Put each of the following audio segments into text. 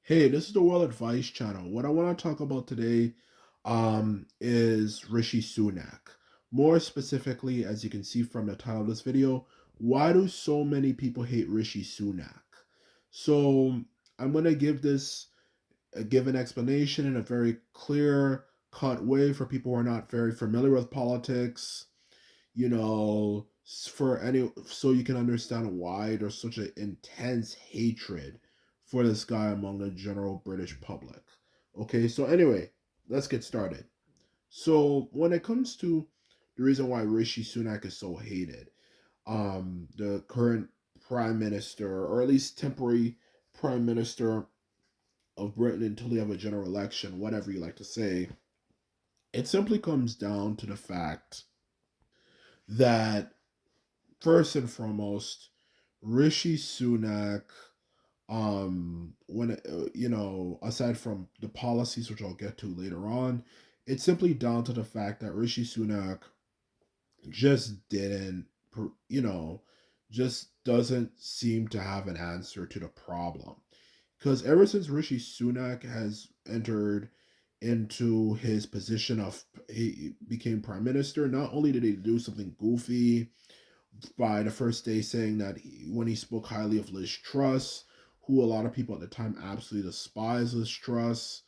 Hey, this is the World Advice Channel. What I want to talk about today is Rishi Sunak. More specifically, as you can see from the title of this video, why do so many people hate Rishi Sunak? So I'm going to give an explanation in a very clear cut way for people who are not very familiar with politics, for any so you can understand why there's such an intense hatred for this guy among the general British public. Okay, so anyway, let's get started. So when it comes to the reason why Rishi Sunak is so hated, the current prime minister, or at least temporary prime minister of Britain until we have a general election, whatever you like to say, it simply comes down to the fact that first and foremost, Rishi Sunak, aside from the policies which I'll get to later on, it's simply down to the fact that Rishi Sunak just didn't, you know, just doesn't seem to have an answer to the problem. Because ever since Rishi Sunak has entered into his position of he became prime minister, not only did he do something goofy by the first day saying that when he spoke highly of Liz Truss, who a lot of people at the time absolutely despise Liz Truss,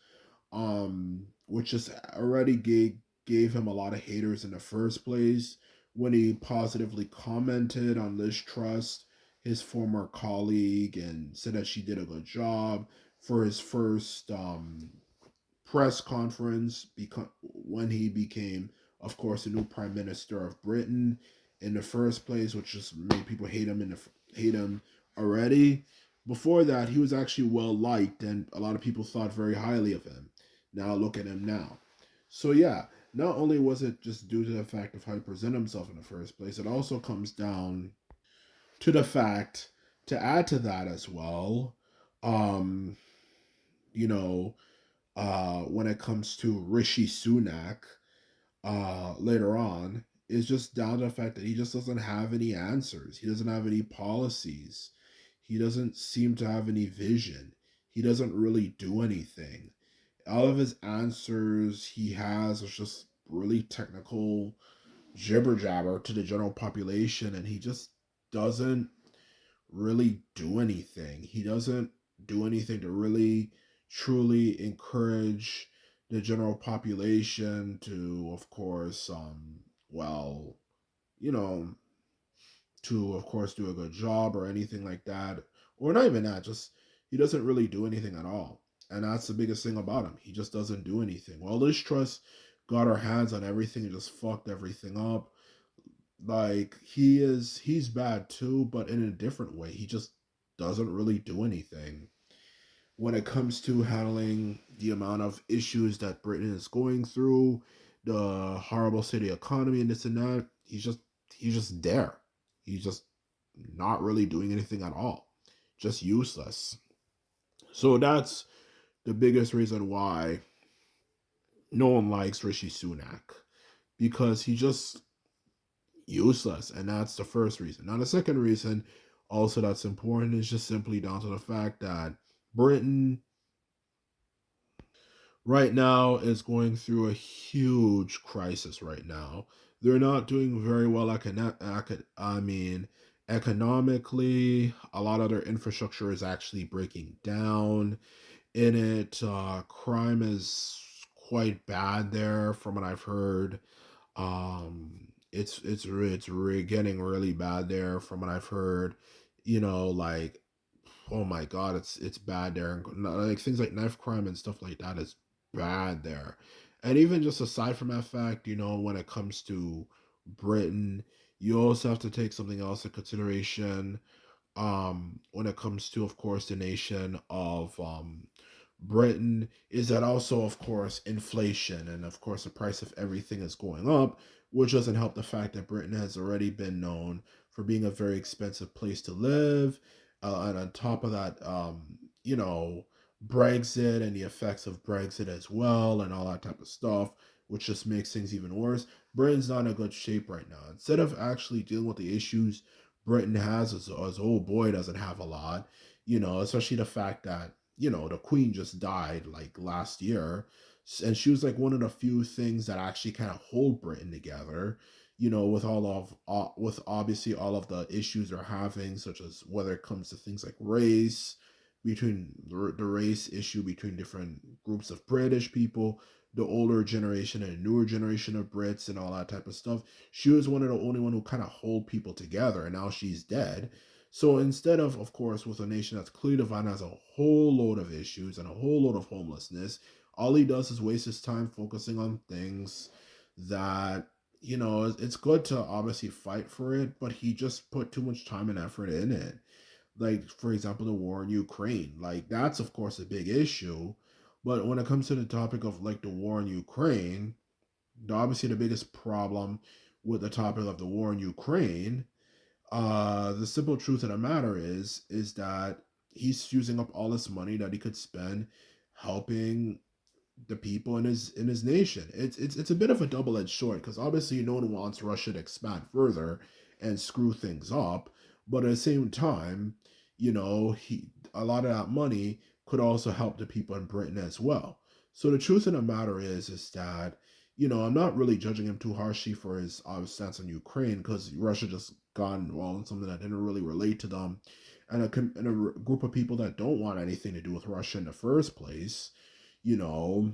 which just already gave him a lot of haters in the first place. When he positively commented on Liz Truss, his former colleague, and said that she did a good job for his first press conference when he became, of course, the new prime minister of Britain in the first place, which just made people hate him already. Before that, he was actually well liked, and a lot of people thought very highly of him. Now look at him now. So yeah, not only was it just due to the fact of how he presented himself in the first place, it also comes down to the fact to add to that as well. Um, you know, when it comes to Rishi Sunak later on is just down to the fact that he just doesn't have any answers. He doesn't have any policies. He doesn't seem to have any vision. He doesn't really do anything. All of his answers he has is just really technical jibber jabber to the general population, and he just doesn't really do anything. He doesn't do anything to really truly encourage the general population to, of course, well, you know, to, of course, do a good job or anything like that. Or not even that, just he doesn't really do anything at all. And that's the biggest thing about him. He just doesn't do anything. Well, Liz Truss got her hands on everything and just fucked everything up. Like he's bad too, but in a different way. He just doesn't really do anything when it comes to handling the amount of issues that Britain is going through, the horrible city economy and this and that. He's just there. He's just not really doing anything at all. Just useless. So that's the biggest reason why no one likes Rishi Sunak, because he just useless. And that's the first reason. Now, the second reason, also that's important, is just simply down to the fact that Britain right now is going through a huge crisis right now. They're not doing very well economically. A lot of their infrastructure is actually breaking down in it. Crime is quite bad there from what I've heard. It's getting really bad there from what I've heard. Like, oh my god, it's bad there. And like things like knife crime and stuff like that is bad there. And even just aside from that fact, when it comes to Britain, you also have to take something else in consideration. When it comes to, of course, the nation of Britain, is that also, of course, inflation, and of course the price of everything is going up, which doesn't help the fact that Britain has already been known for being a very expensive place to live. And on top of that, Brexit and the effects of Brexit as well, and all that type of stuff, which just makes things even worse. Britain's not in a good shape right now. Instead of actually dealing with the issues Britain has, as oh boy, doesn't have a lot, especially the fact that the queen just died like last year, and she was like one of the few things that actually kind of hold Britain together. With with obviously all of the issues they're having, such as whether it comes to things like race, between the race issue between different groups of British people, the older generation and newer generation of Brits, and all that type of stuff. She was one of the only one who kind of hold people together, and now she's dead. So instead of course, with a nation that's clearly defined as a whole load of issues and a whole load of homelessness, all he does is waste his time focusing on things that, it's good to obviously fight for it, but he just put too much time and effort in it. Like, for example, the war in Ukraine. Like, that's, of course, a big issue. But when it comes to the topic of, like, the war in Ukraine, obviously the biggest problem with the topic of the war in Ukraine, the simple truth of the matter is that he's using up all this money that he could spend helping the people in his nation. It's a bit of a double edged sword, because obviously no one wants Russia to expand further and screw things up, but at the same time, he a lot of that money could also help the people in Britain as well. So the truth of the matter is that, I'm not really judging him too harshly for his stance on Ukraine, because Russia just got involved in something that didn't really relate to them, and a group of people that don't want anything to do with Russia in the first place. you know,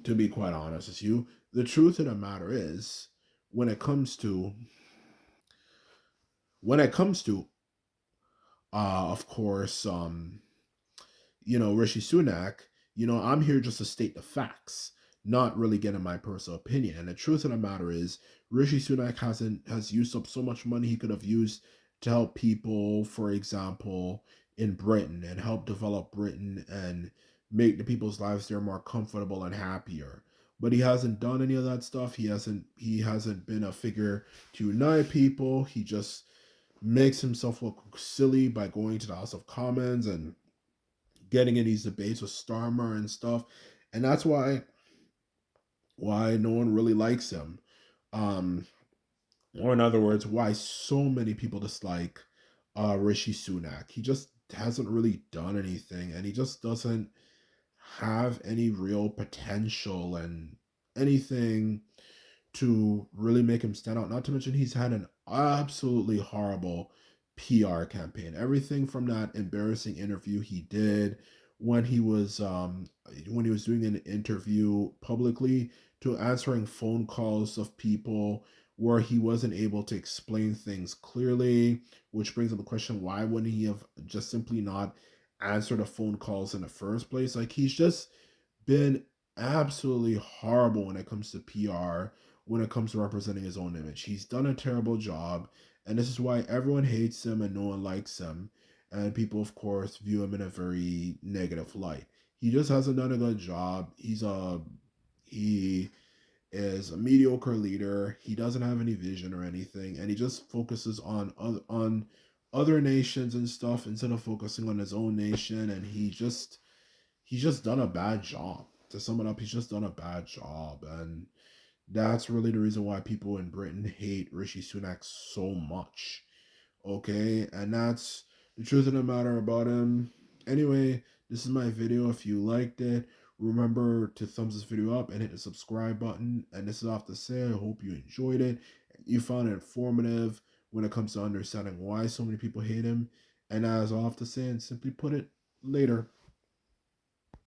to be quite honest with you, the truth of the matter is, when it comes to when it comes to of course, Rishi Sunak, I'm here just to state the facts, not really getting my personal opinion. And the truth of the matter is, Rishi Sunak has used up so much money he could have used to help people, for example, in Britain, and help develop Britain and make the people's lives there more comfortable and happier. But he hasn't done any of that stuff. He hasn't been a figure to unite people. He just makes himself look silly by going to the House of Commons and getting in these debates with Starmer and stuff, and that's why no one really likes him. Um, or in other words, why so many people dislike Rishi Sunak. He just hasn't really done anything, and he just doesn't have any real potential and anything to really make him stand out. Not to mention, he's had an absolutely horrible PR campaign. Everything from that embarrassing interview he did when he was doing an interview publicly, to answering phone calls of people where he wasn't able to explain things clearly, which brings up the question, why wouldn't he have just simply not answered the phone calls in the first place? Like, he's just been absolutely horrible when it comes to PR, when it comes to representing his own image. He's done a terrible job, and this is why everyone hates him and no one likes him. And people, of course, view him in a very negative light. He just hasn't done a good job. He is a mediocre leader. He doesn't have any vision or anything, and he just focuses on other nations and stuff instead of focusing on his own nation. And he's just done a bad job. To sum it up, he's just done a bad job. And that's really the reason why people in Britain hate Rishi Sunak so much. Okay? And that's the truth of the matter about him. Anyway, this is my video. If you liked it, remember to thumbs this video up and hit the subscribe button. And this is off to say, I hope you enjoyed it. You found it informative when it comes to understanding why so many people hate him. And as I have to say, and simply put it, later.